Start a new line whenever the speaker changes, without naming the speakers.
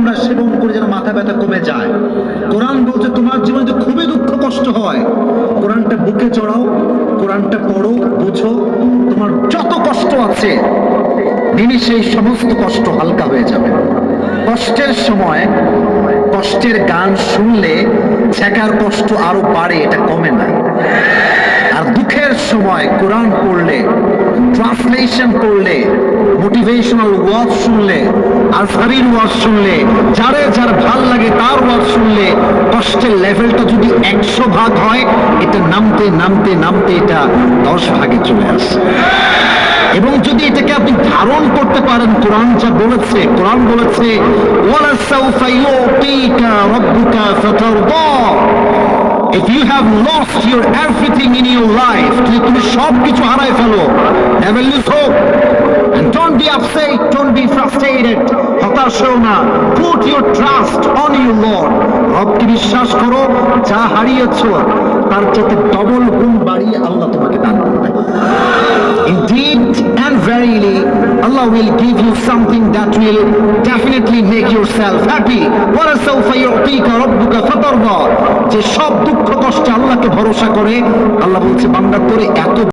আমরা সেবন করে যেন মাথা ব্যথা কমে যায়। কোরআন বলছে তোমার জীবনে যদি খুবই দুঃখ কষ্ট হয়, কোরআনটা বুকে চড়াও, কোরআনটা পড়ো, বুঝো, তোমার যত কষ্ট আছে নিমিষে এই সমস্ত কষ্ট হালকা হয়ে যাবে। কষ্টের সময় কষ্টের গান শুনলে ছেকার কষ্ট আরো বাড়ে, এটা কমে না। আর দুঃখের সময় কোরআন পড়লে, ট্রান্সলেশন করলে, মোটিভেশনাল ওয়াজ শুনলে, আজহারির ওয়াজ শুনলে, যার ভাল লাগে তার ওয়াজ শুনলে কষ্টের লেভেলটা যদি 100 ভাগ হয়, এটা নামতে নামতে নামতে এটা 10 ভাগে চলে আসে। এবং যদি এটাকে আপনি ধারণ করতে পারেন, কোরআন যা বলেছে, কোরআন বলেছে ওয়ালা সাউফা ইউতিকা রাব্বুকা ফাতারদা। If you have lost your everything in your life, যদি তুমি সব কিছু হারায় ফেলো, never lose hope and don't be upset, don't be frustrated, হতাশ হও না। Put your trust on your Lord, রবকে বিশ্বাস করো, যা হারিয়েছো তার চেয়ে ডবল গুণ বাড়িয়ে আল্লাহ তোমাকে দান করবে। Indeed and verily, Allah will give you something that will definitely make yourself happy. ওয়ালা সাউফা ইউতিকা রাব্বুকা ফাতারদা। যে সব দুঃখ কষ্টে আল্লাহকে ভরসা করে, আল্লাহ বলছে বান্দা তোরে এত